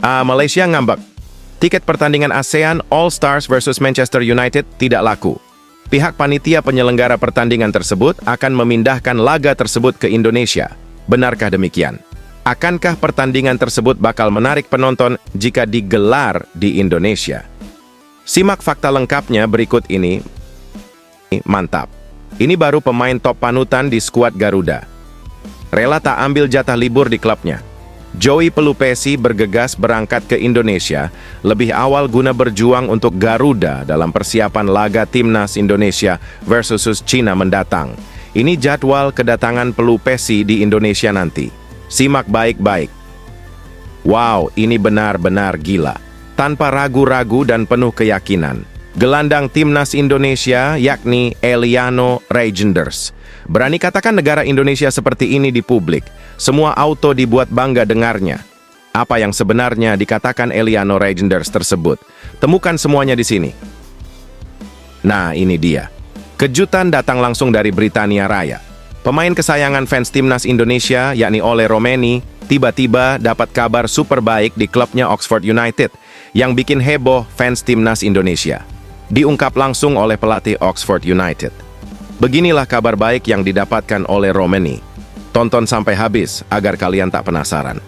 Malaysia ngambek. Tiket pertandingan ASEAN All Stars versus Manchester United tidak laku. Pihak panitia penyelenggara pertandingan tersebut akan memindahkan laga tersebut ke Indonesia. Benarkah demikian? Akankah pertandingan tersebut bakal menarik penonton jika digelar di Indonesia? Simak fakta lengkapnya berikut ini. Mantap. Ini baru pemain top panutan di skuad Garuda. Rela tak ambil jatah libur di klubnya. Joey Pelupesi bergegas berangkat ke Indonesia lebih awal guna berjuang untuk Garuda dalam persiapan laga Timnas Indonesia versus China mendatang. Ini jadwal kedatangan Pelupesi di Indonesia nanti. Simak baik-baik. Wow, ini benar-benar gila. Tanpa ragu-ragu dan penuh keyakinan, gelandang Timnas Indonesia yakni Eliano Reijnders berani katakan negara Indonesia seperti ini di publik. Semua auto dibuat bangga dengarnya. Apa yang sebenarnya dikatakan Eliano Reijnders tersebut? Temukan semuanya di sini. Nah, ini dia. Kejutan datang langsung dari Britania Raya. Pemain kesayangan fans Timnas Indonesia, yakni Ole Romeni, tiba-tiba dapat kabar super baik di klubnya Oxford United, yang bikin heboh fans Timnas Indonesia. Diungkap langsung oleh pelatih Oxford United. Beginilah kabar baik yang didapatkan oleh Romeni. Tonton sampai habis agar kalian tak penasaran.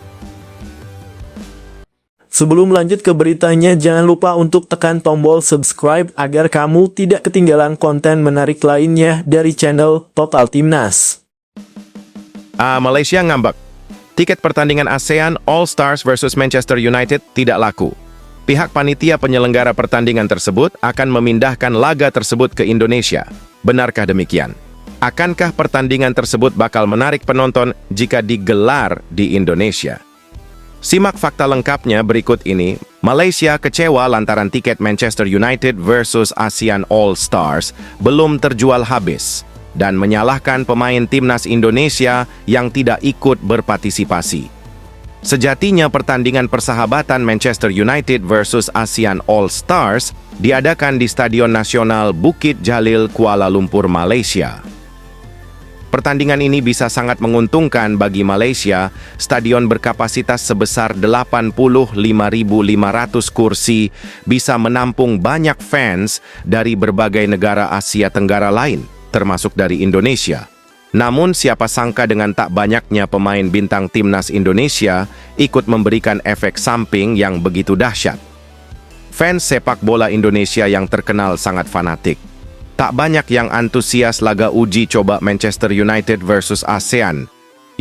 Sebelum lanjut ke beritanya, jangan lupa untuk tekan tombol subscribe agar kamu tidak ketinggalan konten menarik lainnya dari channel Total Timnas. Malaysia ngambek. Tiket pertandingan ASEAN All Stars versus Manchester United tidak laku. Pihak panitia penyelenggara pertandingan tersebut akan memindahkan laga tersebut ke Indonesia. Benarkah demikian? Akankah pertandingan tersebut bakal menarik penonton jika digelar di Indonesia? Simak fakta lengkapnya berikut ini. Malaysia kecewa lantaran tiket Manchester United versus ASEAN All Stars belum terjual habis dan menyalahkan pemain Timnas Indonesia yang tidak ikut berpartisipasi. Sejatinya pertandingan persahabatan Manchester United versus ASEAN All Stars diadakan di Stadion Nasional Bukit Jalil, Kuala Lumpur, Malaysia. Pertandingan ini bisa sangat menguntungkan bagi Malaysia. Stadion berkapasitas sebesar 85.500 kursi bisa menampung banyak fans dari berbagai negara Asia Tenggara lain, termasuk dari Indonesia. Namun siapa sangka dengan tak banyaknya pemain bintang Timnas Indonesia ikut memberikan efek samping yang begitu dahsyat. Fans sepak bola Indonesia yang terkenal sangat fanatik. Tak banyak yang antusias laga uji coba Manchester United versus ASEAN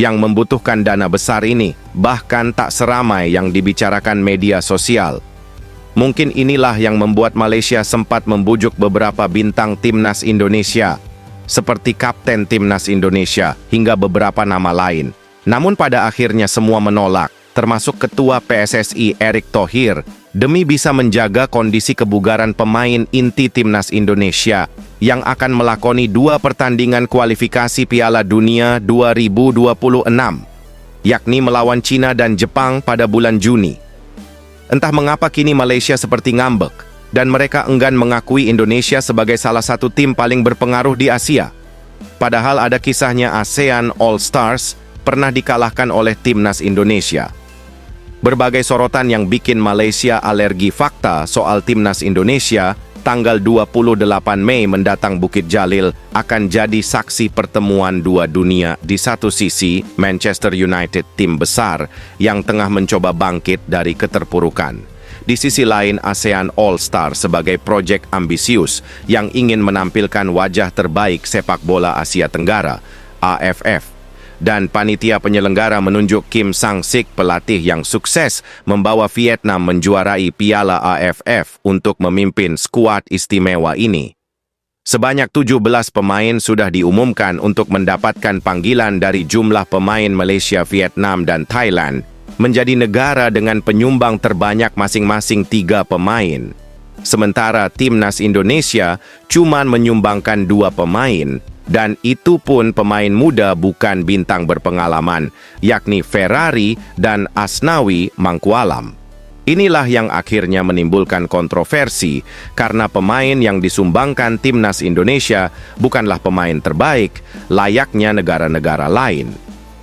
yang membutuhkan dana besar ini, bahkan tak seramai yang dibicarakan media sosial. Mungkin inilah yang membuat Malaysia sempat membujuk beberapa bintang Timnas Indonesia, seperti Kapten Timnas Indonesia hingga beberapa nama lain. Namun pada akhirnya semua menolak, termasuk Ketua PSSI Erick Thohir, demi bisa menjaga kondisi kebugaran pemain inti Timnas Indonesia yang akan melakoni 2 pertandingan kualifikasi Piala Dunia 2026, yakni melawan China dan Jepang pada bulan Juni. Entah mengapa kini Malaysia seperti ngambek, dan mereka enggan mengakui Indonesia sebagai salah satu tim paling berpengaruh di Asia. Padahal ada kisahnya ASEAN All Stars pernah dikalahkan oleh Timnas Indonesia. Berbagai sorotan yang bikin Malaysia alergi fakta soal Timnas Indonesia. Tanggal 28 Mei mendatang Bukit Jalil akan jadi saksi pertemuan dua dunia. Di satu sisi, Manchester United, tim besar yang tengah mencoba bangkit dari keterpurukan. Di sisi lain, ASEAN All Star sebagai proyek ambisius yang ingin menampilkan wajah terbaik sepak bola Asia Tenggara, AFF. Dan panitia penyelenggara menunjuk Kim Sang-sik, pelatih yang sukses membawa Vietnam menjuarai Piala AFF untuk memimpin skuad istimewa ini. Sebanyak 17 pemain sudah diumumkan untuk mendapatkan panggilan dari jumlah pemain Malaysia, Vietnam, dan Thailand, menjadi negara dengan penyumbang terbanyak masing-masing 3 pemain. Sementara Timnas Indonesia cuma menyumbangkan 2 pemain, dan itu pun pemain muda bukan bintang berpengalaman, yakni Ferrari dan Asnawi Mangkualam. Inilah yang akhirnya menimbulkan kontroversi, karena pemain yang disumbangkan Timnas Indonesia bukanlah pemain terbaik, layaknya negara-negara lain.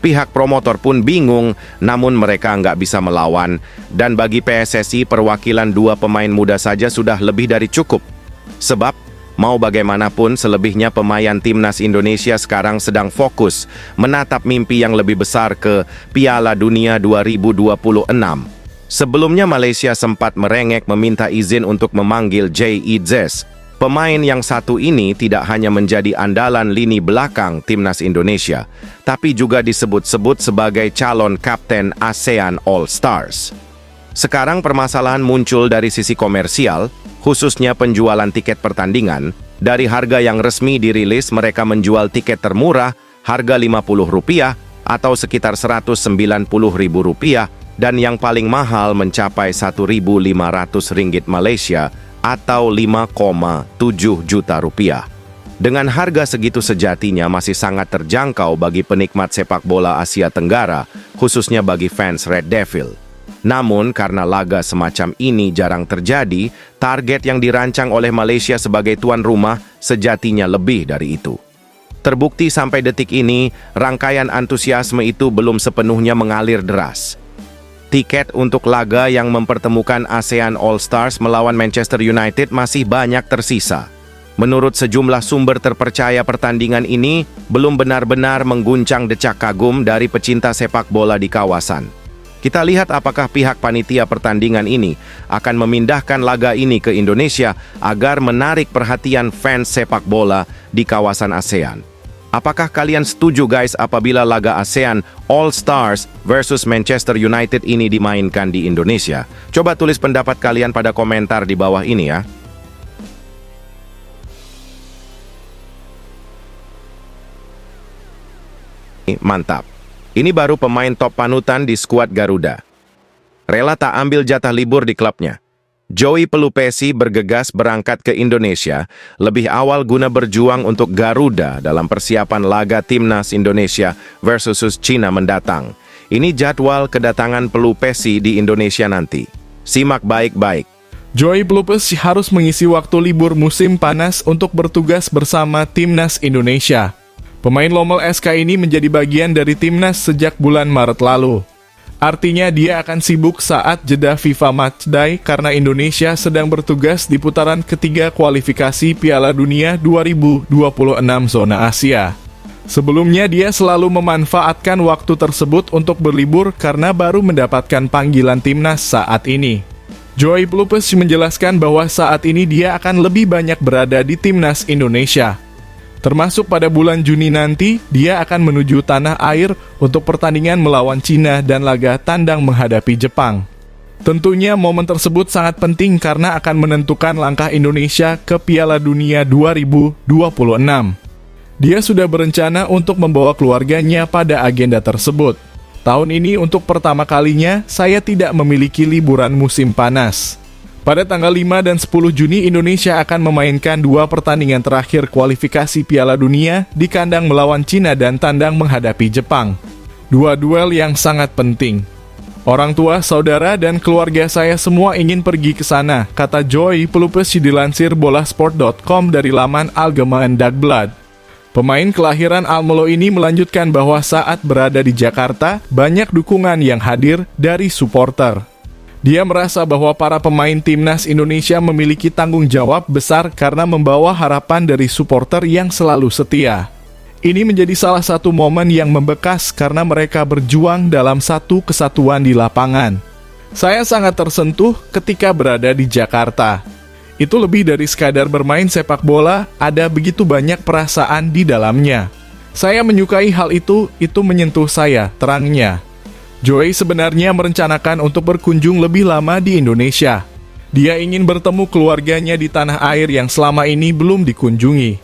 Pihak promotor pun bingung, namun mereka nggak bisa melawan. Dan bagi PSSI, perwakilan dua pemain muda saja sudah lebih dari cukup. Sebab, mau bagaimanapun selebihnya pemain timnas Indonesia sekarang sedang fokus menatap mimpi yang lebih besar ke Piala Dunia 2026. Sebelumnya Malaysia sempat merengek meminta izin untuk memanggil Jay Idzes. Pemain yang satu ini tidak hanya menjadi andalan lini belakang timnas Indonesia, tapi juga disebut-sebut sebagai calon kapten ASEAN All Stars. Sekarang permasalahan muncul dari sisi komersial, khususnya penjualan tiket pertandingan. Dari harga yang resmi dirilis, mereka menjual tiket termurah, harga Rp50 atau sekitar Rp190.000, dan yang paling mahal mencapai Rp1.500 Malaysia atau 5,7 juta rupiah. Dengan harga segitu sejatinya masih sangat terjangkau bagi penikmat sepak bola Asia Tenggara, khususnya bagi fans Red Devil. Namun, karena laga semacam ini jarang terjadi, target yang dirancang oleh Malaysia sebagai tuan rumah sejatinya lebih dari itu. Terbukti sampai detik ini, rangkaian antusiasme itu belum sepenuhnya mengalir deras. Tiket untuk laga yang mempertemukan ASEAN All Stars melawan Manchester United masih banyak tersisa. Menurut sejumlah sumber terpercaya, pertandingan ini belum benar-benar mengguncang decak kagum dari pecinta sepak bola di kawasan. Kita lihat apakah pihak panitia pertandingan ini akan memindahkan laga ini ke Indonesia agar menarik perhatian fans sepak bola di kawasan ASEAN. Apakah kalian setuju guys apabila laga ASEAN All Stars versus Manchester United ini dimainkan di Indonesia? Coba tulis pendapat kalian pada komentar di bawah ini ya. Mantap. Ini baru pemain top panutan di skuad Garuda. Rela tak ambil jatah libur di klubnya. Joey Pelupesi bergegas berangkat ke Indonesia lebih awal guna berjuang untuk Garuda dalam persiapan laga timnas Indonesia versus China mendatang. Ini jadwal kedatangan Pelupesi di Indonesia nanti. Simak baik-baik. Joey Pelupesi harus mengisi waktu libur musim panas untuk bertugas bersama timnas Indonesia. Pemain Lommel SK ini menjadi bagian dari timnas sejak bulan Maret lalu. Artinya dia akan sibuk saat jeda FIFA Matchday karena Indonesia sedang bertugas di putaran ketiga kualifikasi Piala Dunia 2026 zona Asia. Sebelumnya dia selalu memanfaatkan waktu tersebut untuk berlibur karena baru mendapatkan panggilan timnas saat ini. Joey Pelupesi menjelaskan bahwa saat ini dia akan lebih banyak berada di timnas Indonesia. Termasuk pada bulan Juni nanti, dia akan menuju tanah air untuk pertandingan melawan Cina dan laga tandang menghadapi Jepang. Tentunya momen tersebut sangat penting karena akan menentukan langkah Indonesia ke Piala Dunia 2026. Dia sudah berencana untuk membawa keluarganya pada agenda tersebut. Tahun ini untuk pertama kalinya, saya tidak memiliki liburan musim panas. Pada tanggal 5 dan 10 Juni, Indonesia akan memainkan dua pertandingan terakhir kualifikasi Piala Dunia di kandang melawan Cina dan tandang menghadapi Jepang. Dua duel yang sangat penting. Orang tua, saudara, dan keluarga saya semua ingin pergi ke sana, kata Joey Pelupesi dilansir bolasport.com dari laman Algemeen Dagblad. Pemain kelahiran Almelo ini melanjutkan bahwa saat berada di Jakarta, banyak dukungan yang hadir dari supporter. Dia merasa bahwa para pemain timnas Indonesia memiliki tanggung jawab besar karena membawa harapan dari supporter yang selalu setia. Ini menjadi salah satu momen yang membekas karena mereka berjuang dalam satu kesatuan di lapangan. Saya sangat tersentuh ketika berada di Jakarta. Itu lebih dari sekadar bermain sepak bola, ada begitu banyak perasaan di dalamnya. Saya menyukai hal itu menyentuh saya, terangnya. Joey sebenarnya merencanakan untuk berkunjung lebih lama di Indonesia. Dia ingin bertemu keluarganya di tanah air yang selama ini belum dikunjungi.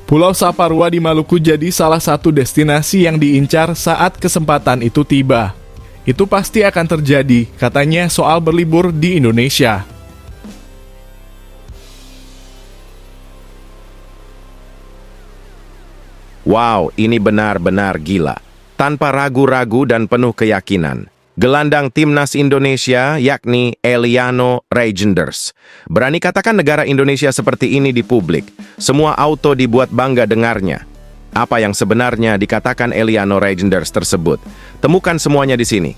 Pulau Saparua di Maluku jadi salah satu destinasi yang diincar saat kesempatan itu tiba. Itu pasti akan terjadi, katanya soal berlibur di Indonesia. Wow, ini benar-benar gila. Tanpa ragu-ragu dan penuh keyakinan, gelandang timnas Indonesia yakni Eliano Reijenders berani katakan negara Indonesia seperti ini di publik. Semua auto dibuat bangga dengarnya. Apa yang sebenarnya dikatakan Eliano Reijnders tersebut? Temukan semuanya di sini.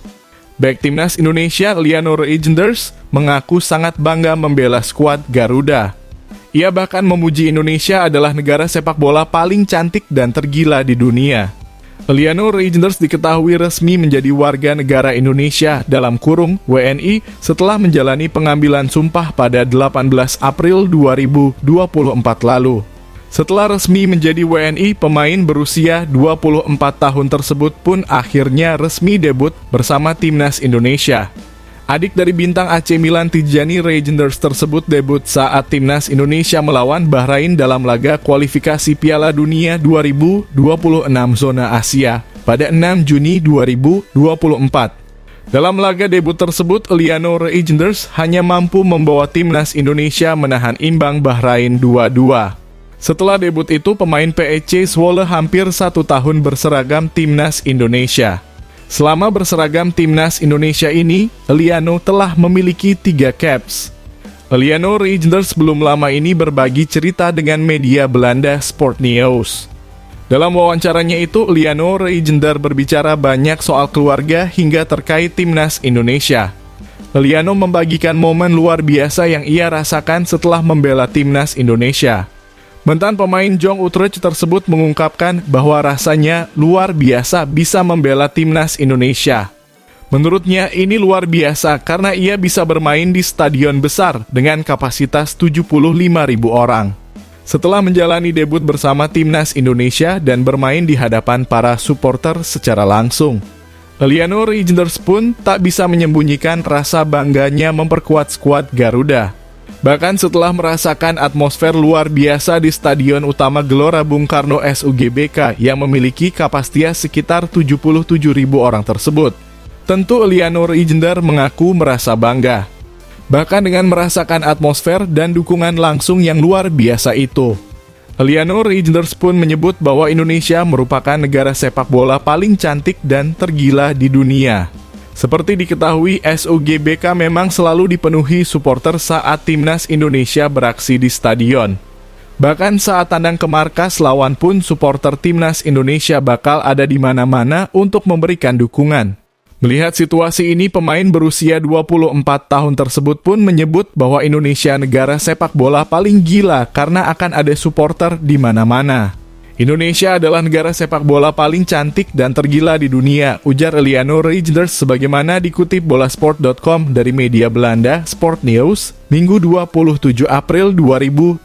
Bek timnas Indonesia Eliano Reijnders mengaku sangat bangga membela skuad Garuda. Ia bahkan memuji Indonesia adalah negara sepak bola paling cantik dan tergila di dunia. Eliano Reijnders diketahui resmi menjadi warga negara Indonesia dalam kurung WNI setelah menjalani pengambilan sumpah pada 18 April 2024 lalu. Setelah resmi menjadi WNI, pemain berusia 24 tahun tersebut pun akhirnya resmi debut bersama timnas Indonesia. Adik dari bintang AC Milan Tijani Reijnders tersebut debut saat timnas Indonesia melawan Bahrain dalam laga kualifikasi Piala Dunia 2026 zona Asia pada 6 Juni 2024. Dalam laga debut tersebut, Eliano Reijnders hanya mampu membawa timnas Indonesia menahan imbang Bahrain 2-2. Setelah debut itu, pemain PEC Zwolle hampir 1 tahun berseragam timnas Indonesia. Selama berseragam timnas Indonesia ini, Eliano telah memiliki 3 caps. Eliano Reijnders belum lama ini berbagi cerita dengan media Belanda Sport News. Dalam wawancaranya itu, Eliano Reijnders berbicara banyak soal keluarga hingga terkait timnas Indonesia. Eliano membagikan momen luar biasa yang ia rasakan setelah membela timnas Indonesia. Mantan pemain Jong Utrecht tersebut mengungkapkan bahwa rasanya luar biasa bisa membela timnas Indonesia. Menurutnya ini luar biasa karena ia bisa bermain di stadion besar dengan kapasitas 75.000 orang. Setelah menjalani debut bersama timnas Indonesia dan bermain di hadapan para supporter secara langsung, Eliano Reijnders pun tak bisa menyembunyikan rasa bangganya memperkuat skuad Garuda. Bahkan setelah merasakan atmosfer luar biasa di Stadion Utama Gelora Bung Karno SUGBK yang memiliki kapasitas sekitar 77.000 orang tersebut, tentu Eliano Reijnders mengaku merasa bangga. Bahkan dengan merasakan atmosfer dan dukungan langsung yang luar biasa itu. Eliano Reijnders pun menyebut bahwa Indonesia merupakan negara sepak bola paling cantik dan tergila di dunia. Seperti diketahui, SUGBK memang selalu dipenuhi supporter saat timnas Indonesia beraksi di stadion. Bahkan saat tandang ke markas lawan pun supporter timnas Indonesia bakal ada di mana-mana untuk memberikan dukungan. Melihat situasi ini, pemain berusia 24 tahun tersebut pun menyebut bahwa Indonesia negara sepak bola paling gila karena akan ada supporter di mana-mana. Indonesia adalah negara sepak bola paling cantik dan tergila di dunia, ujar Eliano Reijnders sebagaimana dikutip bolasport.com dari media Belanda Sport News, Minggu 27 April 2025.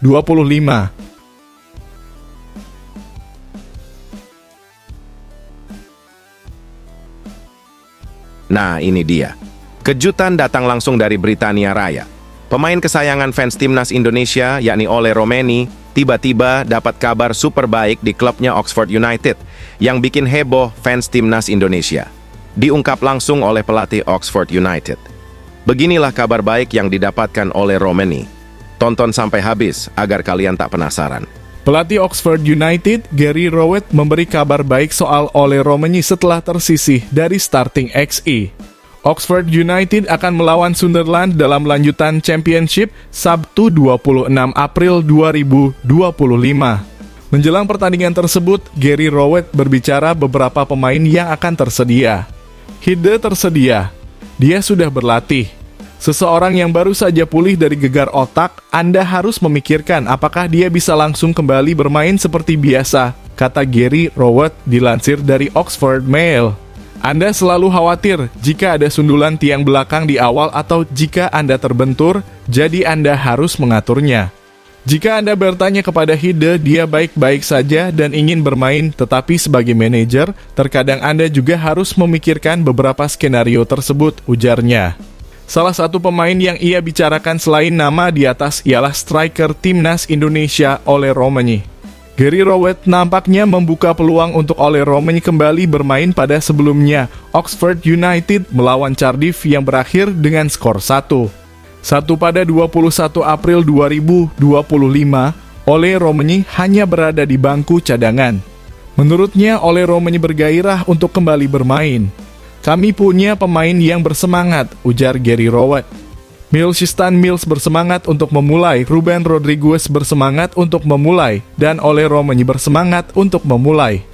Nah, ini dia. Kejutan datang langsung dari Britania Raya. Pemain kesayangan fans timnas Indonesia, yakni Ole Romeni, tiba-tiba dapat kabar super baik di klubnya Oxford United, yang bikin heboh fans timnas Indonesia. Diungkap langsung oleh pelatih Oxford United. Beginilah kabar baik yang didapatkan oleh Romeni. Tonton sampai habis agar kalian tak penasaran. Pelatih Oxford United, Gary Rowett, memberi kabar baik soal Ole Romeni setelah tersisih dari starting XI. Oxford United akan melawan Sunderland dalam lanjutan Championship Sabtu 26 April 2025. Menjelang pertandingan tersebut, Gary Rowett berbicara beberapa pemain yang akan tersedia. Hidde tersedia. Dia sudah berlatih. Seseorang yang baru saja pulih dari gegar otak, Anda harus memikirkan apakah dia bisa langsung kembali bermain seperti biasa, kata Gary Rowett dilansir dari Oxford Mail. Anda selalu khawatir jika ada sundulan tiang belakang di awal atau jika Anda terbentur, jadi Anda harus mengaturnya. Jika Anda bertanya kepada Hidde, dia baik-baik saja dan ingin bermain, tetapi sebagai manajer, terkadang Anda juga harus memikirkan beberapa skenario tersebut, ujarnya. Salah satu pemain yang ia bicarakan selain nama di atas ialah striker timnas Indonesia Ole Romeni. Gary Rowett nampaknya membuka peluang untuk Ole Romeni kembali bermain pada sebelumnya Oxford United melawan Cardiff yang berakhir dengan skor 1-1 pada 21 April 2025. Ole Romeni hanya berada di bangku cadangan. Menurutnya, Ole Romeni bergairah untuk kembali bermain. Kami punya pemain yang bersemangat, ujar Gary Rowett. Milshistan Mills bersemangat untuk memulai, Ruben Rodriguez bersemangat untuk memulai, dan Ole Romani bersemangat untuk memulai.